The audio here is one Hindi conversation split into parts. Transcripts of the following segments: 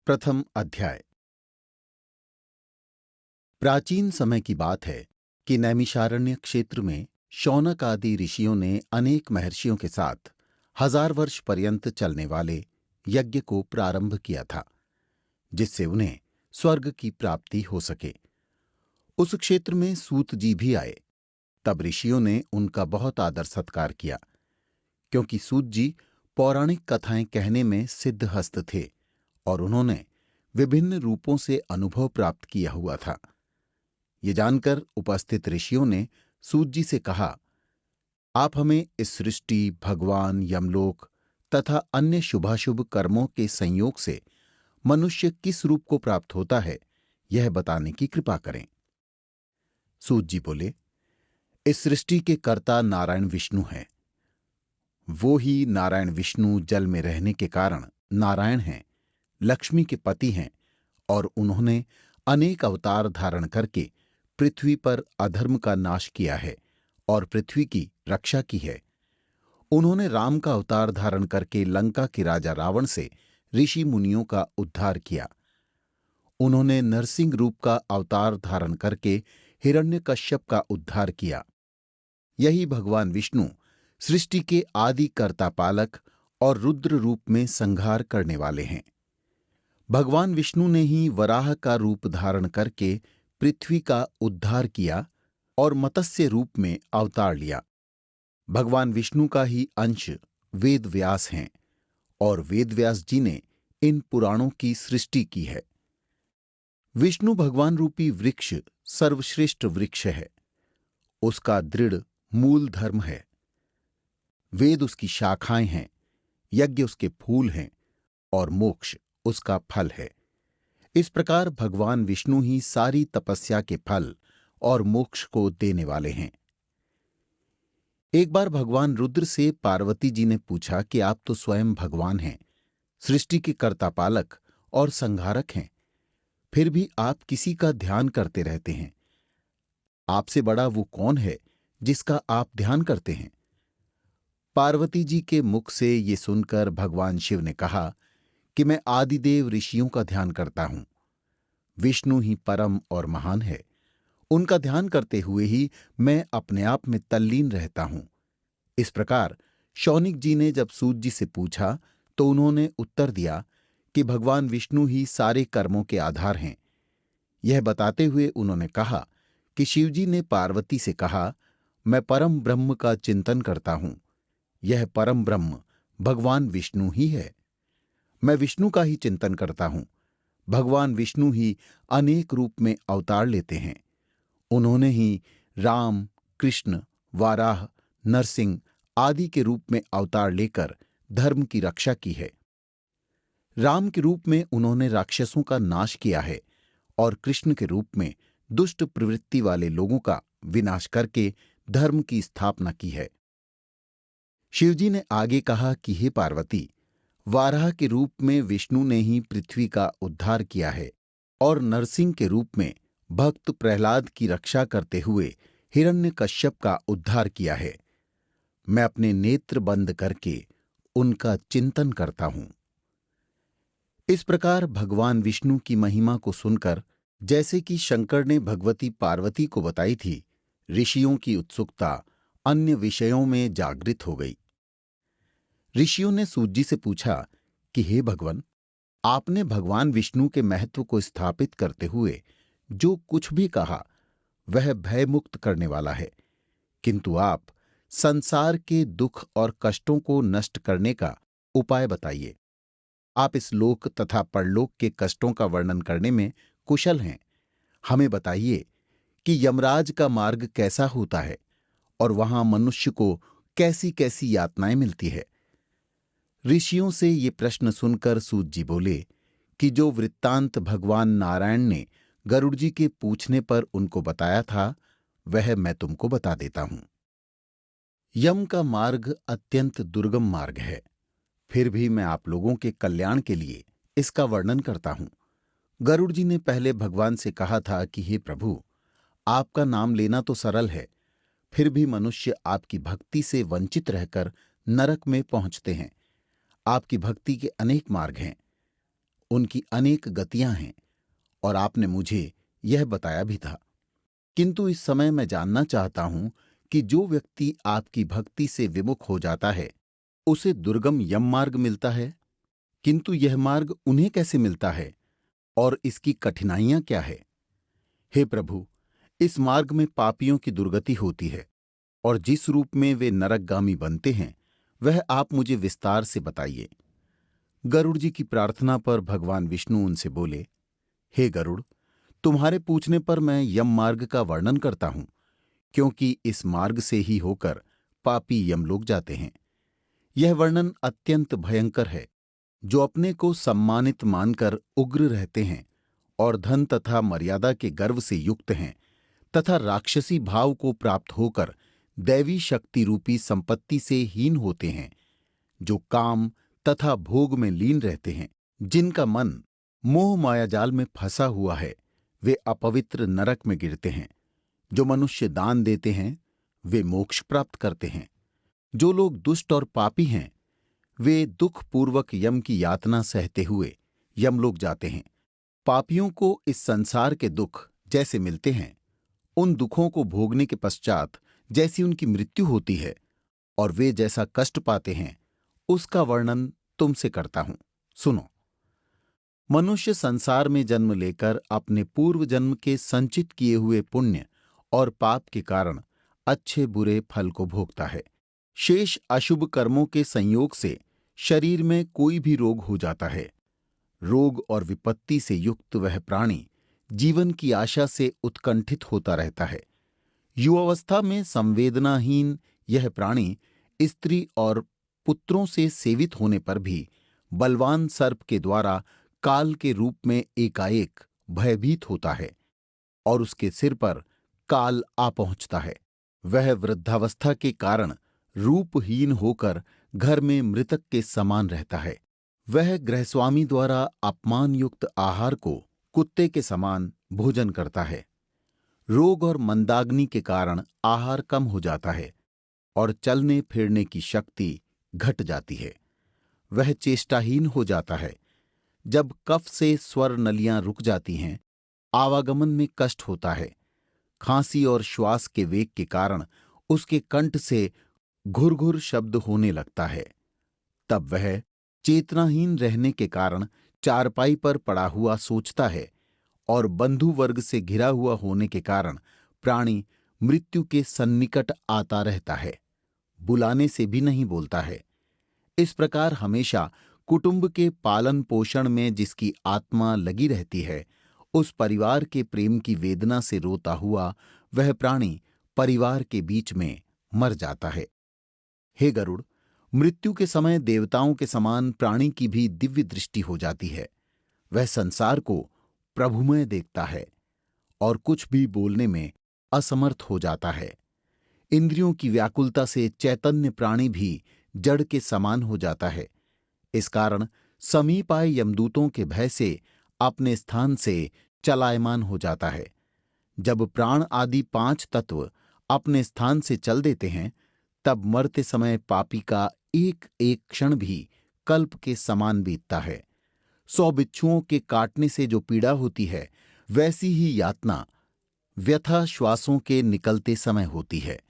प्रथम अध्याय। प्राचीन समय की बात है कि नैमिषारण्य क्षेत्र में शौनक आदि ऋषियों ने अनेक महर्षियों के साथ 1000 वर्ष पर्यंत चलने वाले यज्ञ को प्रारंभ किया था, जिससे उन्हें स्वर्ग की प्राप्ति हो सके। उस क्षेत्र में सूत जी भी आए। तब ऋषियों ने उनका बहुत आदर सत्कार किया, क्योंकि सूत जी पौराणिक कथाएं कहने में सिद्धहस्त थे और उन्होंने विभिन्न रूपों से अनुभव प्राप्त किया हुआ था। ये जानकर उपस्थित ऋषियों ने सूत जी से कहा, आप हमें इस सृष्टि, भगवान, यमलोक तथा अन्य शुभाशुभ कर्मों के संयोग से मनुष्य किस रूप को प्राप्त होता है, यह बताने की कृपा करें। सूत जी बोले, इस सृष्टि के कर्ता नारायण विष्णु हैं। वो ही नारायण विष्णु जल में रहने के कारण नारायण हैं, लक्ष्मी के पति हैं और उन्होंने अनेक अवतार धारण करके पृथ्वी पर अधर्म का नाश किया है और पृथ्वी की रक्षा की है। उन्होंने राम का अवतार धारण करके लंका के राजा रावण से ऋषि मुनियों का उद्धार किया। उन्होंने नरसिंह रूप का अवतार धारण करके हिरण्यकश्यप का उद्धार किया। यही भगवान विष्णु सृष्टि के आदि कर्ता पालक और रुद्र रूप में संहार करने वाले हैं। भगवान विष्णु ने ही वराह का रूप धारण करके पृथ्वी का उद्धार किया और मत्स्य रूप में अवतार लिया। भगवान विष्णु का ही अंश वेद व्यास हैं और वेद व्यास जी ने इन पुराणों की सृष्टि की है। विष्णु भगवान रूपी वृक्ष सर्वश्रेष्ठ वृक्ष है। उसका दृढ़ मूल धर्म है। वेद उसकी शाखाएं हैं, यज्ञ उसके फूल हैं और मोक्ष उसका फल है। इस प्रकार भगवान विष्णु ही सारी तपस्या के फल और मोक्ष को देने वाले हैं। एक बार भगवान रुद्र से पार्वती जी ने पूछा कि आप तो स्वयं भगवान हैं, सृष्टि के कर्ता पालक और संहारक हैं, फिर भी आप किसी का ध्यान करते रहते हैं। आपसे बड़ा वो कौन है जिसका आप ध्यान करते हैं? पार्वती जी के मुख से ये सुनकर भगवान शिव ने कहा कि मैं आदिदेव ऋषियों का ध्यान करता हूं। विष्णु ही परम और महान है। उनका ध्यान करते हुए ही मैं अपने आप में तल्लीन रहता हूं। इस प्रकार शौनिक जी ने जब सूत जी से पूछा तो उन्होंने उत्तर दिया कि भगवान विष्णु ही सारे कर्मों के आधार हैं। यह बताते हुए उन्होंने कहा कि शिवजी ने पार्वती से कहा, मैं परम ब्रह्म का चिंतन करता हूं। यह परम ब्रह्म भगवान विष्णु ही है। मैं विष्णु का ही चिंतन करता हूं। भगवान विष्णु ही अनेक रूप में अवतार लेते हैं। उन्होंने ही राम, कृष्ण, वाराह, नरसिंह आदि के रूप में अवतार लेकर धर्म की रक्षा की है। राम के रूप में उन्होंने राक्षसों का नाश किया है और कृष्ण के रूप में दुष्ट प्रवृत्ति वाले लोगों का विनाश करके धर्म की स्थापना की है। शिवजी ने आगे कहा कि हे पार्वती, वाराह के रूप में विष्णु ने ही पृथ्वी का उद्धार किया है और नरसिंह के रूप में भक्त प्रहलाद की रक्षा करते हुए हिरण्यकश्यप का उद्धार किया है। मैं अपने नेत्र बंद करके उनका चिंतन करता हूं। इस प्रकार भगवान विष्णु की महिमा को सुनकर, जैसे कि शंकर ने भगवती पार्वती को बताई थी, ऋषियों की उत्सुकता अन्य विषयों में जागृत हो गई। ऋषियों ने सूत जी से पूछा कि हे भगवान, आपने भगवान विष्णु के महत्व को स्थापित करते हुए जो कुछ भी कहा वह भयमुक्त करने वाला है, किंतु आप संसार के दुख और कष्टों को नष्ट करने का उपाय बताइए। आप इस लोक तथा परलोक के कष्टों का वर्णन करने में कुशल हैं। हमें बताइए कि यमराज का मार्ग कैसा होता है और वहां मनुष्य को कैसी कैसी यातनाएं मिलती है। ऋषियों से ये प्रश्न सुनकर सूत जी बोले कि जो वृत्तांत भगवान नारायण ने गरुड़ जी के पूछने पर उनको बताया था, वह मैं तुमको बता देता हूं। यम का मार्ग अत्यंत दुर्गम मार्ग है, फिर भी मैं आप लोगों के कल्याण के लिए इसका वर्णन करता हूं। गरुड़ जी ने पहले भगवान से कहा था कि हे प्रभु, आपका नाम लेना तो सरल है, फिर भी मनुष्य आपकी भक्ति से वंचित रहकर नरक में पहुंचते हैं। आपकी भक्ति के अनेक मार्ग हैं, उनकी अनेक गतियां हैं और आपने मुझे यह बताया भी था। किंतु इस समय मैं जानना चाहता हूं कि जो व्यक्ति आपकी भक्ति से विमुख हो जाता है, उसे दुर्गम यम मार्ग मिलता है, किंतु यह मार्ग उन्हें कैसे मिलता है और इसकी कठिनाइयां क्या है? हे प्रभु, इस मार्ग में पापियों की दुर्गति होती है और जिस रूप में वे नरकगामी बनते हैं, वह आप मुझे विस्तार से बताइए। गरुड़ जी की प्रार्थना पर भगवान विष्णु उनसे बोले, हे गरुड़, तुम्हारे पूछने पर मैं यम मार्ग का वर्णन करता हूं, क्योंकि इस मार्ग से ही होकर पापी यमलोक जाते हैं। यह वर्णन अत्यंत भयंकर है। जो अपने को सम्मानित मानकर उग्र रहते हैं और धन तथा मर्यादा के गर्व से युक्त हैं तथा राक्षसी भाव को प्राप्त होकर दैवी शक्ति रूपी संपत्ति से हीन होते हैं, जो काम तथा भोग में लीन रहते हैं, जिनका मन मोह मायाजाल में फंसा हुआ है, वे अपवित्र नरक में गिरते हैं। जो मनुष्य दान देते हैं, वे मोक्ष प्राप्त करते हैं। जो लोग दुष्ट और पापी हैं, वे दुख पूर्वक यम की यातना सहते हुए यमलोक जाते हैं। पापियों को इस संसार के दुख जैसे मिलते हैं, उन दुखों को भोगने के पश्चात जैसी उनकी मृत्यु होती है और वे जैसा कष्ट पाते हैं, उसका वर्णन तुमसे करता हूं। सुनो। मनुष्य संसार में जन्म लेकर अपने पूर्व जन्म के संचित किए हुए पुण्य और पाप के कारण अच्छे बुरे फल को भोगता है। शेष अशुभ कर्मों के संयोग से शरीर में कोई भी रोग हो जाता है। रोग और विपत्ति से युक्त वह प्राणी जीवन की आशा से उत्कंठित होता रहता है। युवावस्था में संवेदनाहीन यह प्राणी स्त्री और पुत्रों से सेवित होने पर भी बलवान सर्प के द्वारा काल के रूप में एकाएक भयभीत होता है और उसके सिर पर काल आ पहुंचता है। वह वृद्धावस्था के कारण रूपहीन होकर घर में मृतक के समान रहता है। वह गृहस्वामी द्वारा अपमानयुक्त आहार को कुत्ते के समान भोजन करता है। रोग और मंदाग्नि के कारण आहार कम हो जाता है और चलने फिरने की शक्ति घट जाती है। वह चेष्टाहीन हो जाता है। जब कफ से स्वर नलियां रुक जाती हैं, आवागमन में कष्ट होता है। खांसी और श्वास के वेग के कारण उसके कंठ से घुरघुर शब्द होने लगता है। तब वह चेतनाहीन रहने के कारण चारपाई पर पड़ा हुआ सोचता है और बंधु वर्ग से घिरा हुआ होने के कारण प्राणी मृत्यु के सन्निकट आता रहता है। बुलाने से भी नहीं बोलता है। इस प्रकार हमेशा कुटुंब के पालन पोषण में जिसकी आत्मा लगी रहती है, उस परिवार के प्रेम की वेदना से रोता हुआ वह प्राणी परिवार के बीच में मर जाता है। हे गरुड़, मृत्यु के समय देवताओं के समान प्राणी की भी दिव्य दृष्टि हो जाती है। वह संसार को प्रभुमय देखता है और कुछ भी बोलने में असमर्थ हो जाता है। इंद्रियों की व्याकुलता से चैतन्य प्राणी भी जड़ के समान हो जाता है। इस कारण समीप आए यमदूतों के भय से अपने स्थान से चलायमान हो जाता है। जब प्राण आदि 5 तत्व अपने स्थान से चल देते हैं, तब मरते समय पापी का एक एक क्षण भी कल्प के समान बीतता है। 100 बिच्छुओं के काटने से जो पीड़ा होती है, वैसी ही यातना व्यथा श्वासों के निकलते समय होती है।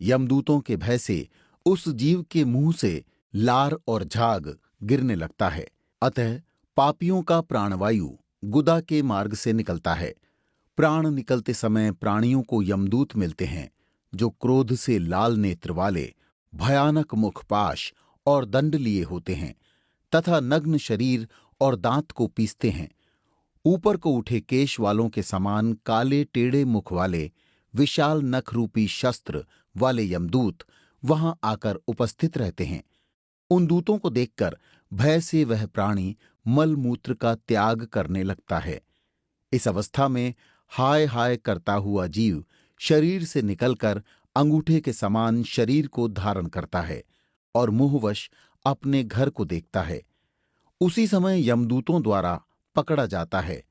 यमदूतों के भय से उस जीव के मुंह से लार और झाग गिरने लगता है। अतः पापियों का प्राणवायु गुदा के मार्ग से निकलता है। प्राण निकलते समय प्राणियों को यमदूत मिलते हैं, जो क्रोध से लाल नेत्र वाले, भयानक मुखपाश और दंड लिए होते हैं तथा नग्न शरीर और दांत को पीसते हैं। ऊपर को उठे केश वालों के समान काले टेढ़े मुख वाले, विशाल नख रूपी शस्त्र वाले यमदूत वहां आकर उपस्थित रहते हैं। उन दूतों को देखकर भय से वह प्राणी मलमूत्र का त्याग करने लगता है। इस अवस्था में हाय हाय करता हुआ जीव शरीर से निकलकर अंगूठे के समान शरीर को धारण करता है और मुंहवश अपने घर को देखता है। उसी समय यमदूतों द्वारा पकड़ा जाता है।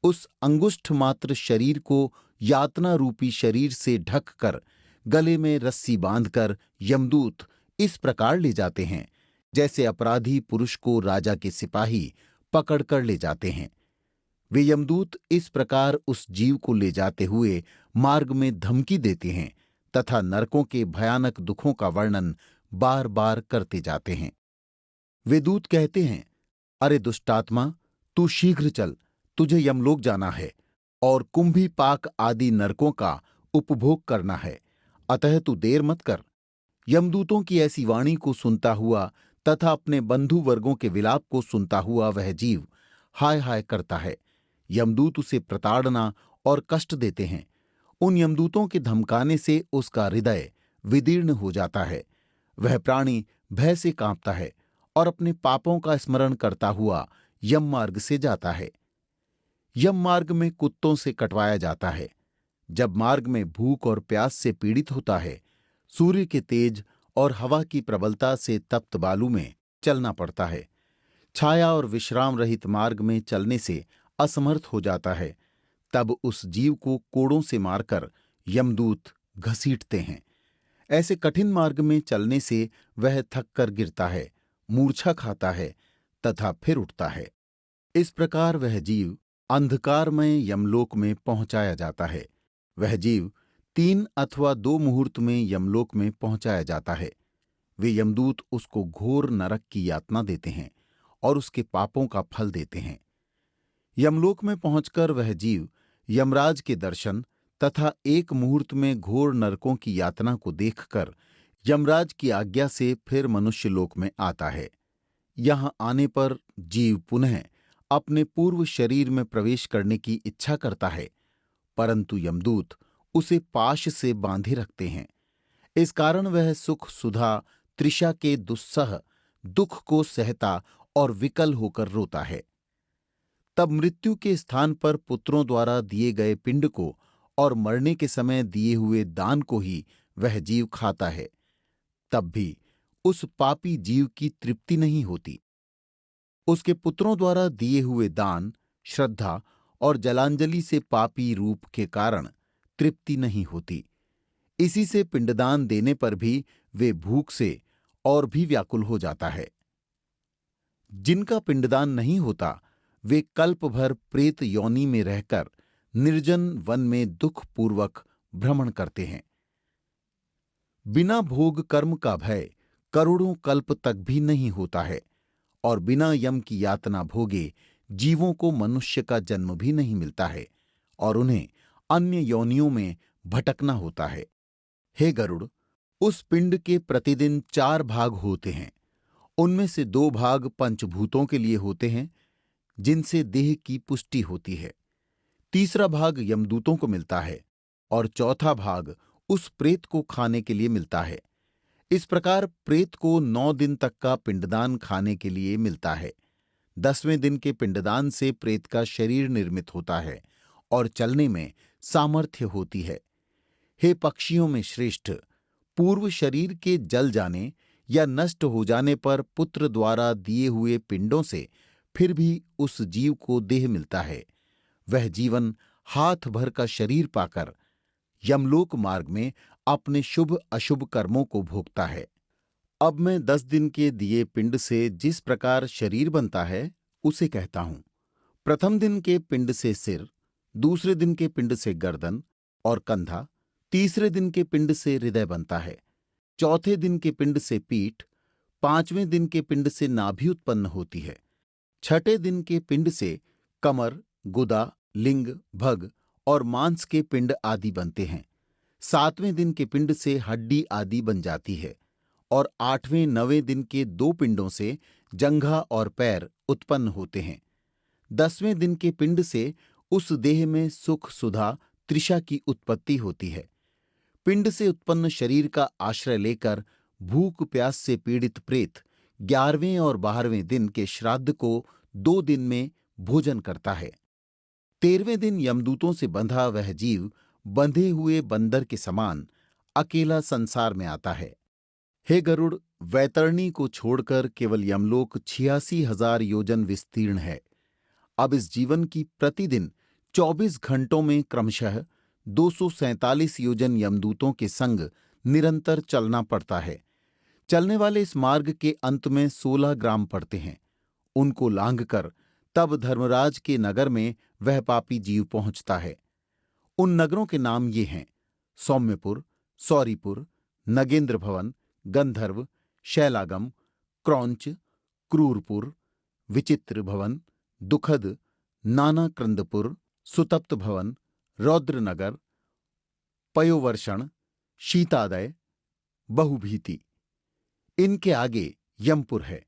उस अंगुष्ठ मात्र शरीर को यातना रूपी शरीर से ढककर गले में रस्सी बांधकर यमदूत इस प्रकार ले जाते हैं, जैसे अपराधी पुरुष को राजा के सिपाही पकड़ कर ले जाते हैं। वे यमदूत इस प्रकार उस जीव को ले जाते हुए मार्ग में धमकी देते हैं तथा नरकों के भयानक दुखों का वर्णन बार बार करते जाते हैं। वे दूत कहते हैं, अरे दुष्टात्मा, तू शीघ्र चल, तुझे यमलोक जाना है और कुंभी पाक आदि नरकों का उपभोग करना है, अतः तू देर मत कर। यमदूतों की ऐसी वाणी को सुनता हुआ तथा अपने बंधु वर्गों के विलाप को सुनता हुआ वह जीव हाय हाय करता है। यमदूत उसे प्रताड़ना और कष्ट देते हैं। उन यमदूतों के धमकाने से उसका हृदय विदीर्ण हो जाता है। वह प्राणी भय से कांपता है और अपने पापों का स्मरण करता हुआ यम मार्ग से जाता है। यम मार्ग में कुत्तों से कटवाया जाता है। जब मार्ग में भूख और प्यास से पीड़ित होता है, सूर्य के तेज और हवा की प्रबलता से तप्त बालू में चलना पड़ता है। छाया और विश्राम रहित मार्ग में चलने से असमर्थ हो जाता है, तब उस जीव को कोड़ों से मारकर यमदूत घसीटते हैं। ऐसे कठिन मार्ग में चलने से वह थक कर गिरता है, मूर्छा खाता है तथा फिर उठता है। इस प्रकार वह जीव अंधकारमय यमलोक में पहुंचाया जाता है। वह जीव 3 अथवा 2 मुहूर्त में यमलोक में पहुंचाया जाता है। वे यमदूत उसको घोर नरक की यातना देते हैं और उसके पापों का फल देते हैं। यमलोक में पहुंचकर वह जीव यमराज के दर्शन तथा 1 मुहूर्त में घोर नरकों की यातना को देखकर यमराज की आज्ञा से फिर मनुष्य लोक में आता है। यहां आने पर जीव पुनः अपने पूर्व शरीर में प्रवेश करने की इच्छा करता है, परंतु यमदूत उसे पाश से बांधे रखते हैं। इस कारण वह सुख सुधा तृषा के दुस्सह दुख को सहता और विकल होकर रोता है। तब मृत्यु के स्थान पर पुत्रों द्वारा दिए गए पिंड को और मरने के समय दिए हुए दान को ही वह जीव खाता है। तब भी उस पापी जीव की तृप्ति नहीं होती। उसके पुत्रों द्वारा दिए हुए दान, श्रद्धा और जलांजलि से पापी रूप के कारण तृप्ति नहीं होती। इसी से पिंडदान देने पर भी वे भूख से और भी व्याकुल हो जाता है। जिनका पिंडदान नहीं होता, वे कल्प भर प्रेत योनि में रहकर निर्जन वन में दुखपूर्वक भ्रमण करते हैं। बिना भोग कर्म का भय करोड़ों कल्प तक भी नहीं होता है और बिना यम की यातना भोगे जीवों को मनुष्य का जन्म भी नहीं मिलता है और उन्हें अन्य योनियों में भटकना होता है। हे गरुड़, उस पिंड के प्रतिदिन 4 भाग होते हैं। उनमें से 2 भाग पंचभूतों के लिए होते हैं, जिनसे देह की पुष्टि होती है। तीसरा भाग यमदूतों को मिलता है और चौथा भाग उस प्रेत को खाने के लिए मिलता है। इस प्रकार प्रेत को 9 दिन तक का पिंडदान खाने के लिए मिलता है। 10वें दिन के पिंडदान से प्रेत का शरीर निर्मित होता है और चलने में सामर्थ्य होती है। हे पक्षियों में श्रेष्ठ, पूर्व शरीर के जल जाने या नष्ट हो जाने पर पुत्र द्वारा दिए हुए पिंडों से फिर भी उस जीव को देह मिलता है। वह जीवन हाथ भर का शरीर पाकर यमलोक मार्ग में अपने शुभ अशुभ कर्मों को भोगता है। अब मैं 10 दिन के दिए पिंड से जिस प्रकार शरीर बनता है उसे कहता हूं। प्रथम दिन के पिंड से सिर, दूसरे दिन के पिंड से गर्दन और कंधा, तीसरे दिन के पिंड से हृदय बनता है, चौथे दिन के पिंड से पीठ, 5वें दिन के पिंड से नाभि उत्पन्न होती है, छठे दिन के पिंड से कमर, गुदा, लिंग, भग और मांस के पिंड आदि बनते हैं, 7वें दिन के पिंड से हड्डी आदि बन जाती है और 8वें 9वें दिन के 2 पिंडों से जंघा और पैर उत्पन्न होते हैं। 10वें दिन के पिंड से उस देह में सुख सुधा तृषा की उत्पत्ति होती है। पिंड से उत्पन्न शरीर का आश्रय लेकर भूख प्यास से पीड़ित प्रेत 11वें और 12वें दिन के श्राद्ध को 2 दिन में भोजन करता है। 13वें दिन यमदूतों से बंधा वह जीव बंधे हुए बंदर के समान अकेला संसार में आता है। हे गरुड़, वैतरणी को छोड़कर केवल यमलोक 86,000 योजन विस्तीर्ण है। अब इस जीवन की प्रतिदिन 24 घंटों में क्रमशः 247 योजन यमदूतों के संग निरंतर चलना पड़ता है। चलने वाले इस मार्ग के अंत में 16 ग्राम पड़ते हैं। उनको लांघकर तब धर्मराज के नगर में वह पापी जीव पहुंचता है। उन नगरों के नाम ये हैं: सौम्यपुर, सौरीपुर, नगेंद्र भवन, गंधर्व, शैलागम, क्रौंच, क्रूरपुर, विचित्र भवन, दुखद, नानाक्रंदपुर, सुतप्त भवन, रौद्रनगर, पयोवर्षण, शीतादय, बहुभीति। इनके आगे यमपुर है।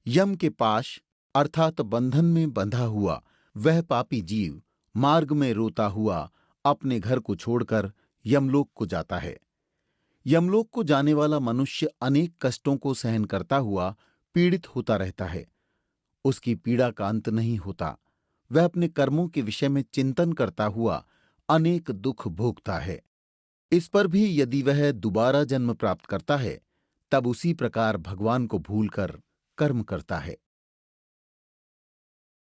यम के पाश अर्थात बंधन में बंधा हुआ वह पापी जीव मार्ग में रोता हुआ अपने घर को छोड़कर यमलोक को जाता है। यमलोक को जाने वाला मनुष्य अनेक कष्टों को सहन करता हुआ पीड़ित होता रहता है। उसकी पीड़ा का अंत नहीं होता। वह अपने कर्मों के विषय में चिंतन करता हुआ अनेक दुख भोगता है। इस पर भी यदि वह दोबारा जन्म प्राप्त करता है, तब उसी प्रकार भगवान को भूलकर कर्म करता है।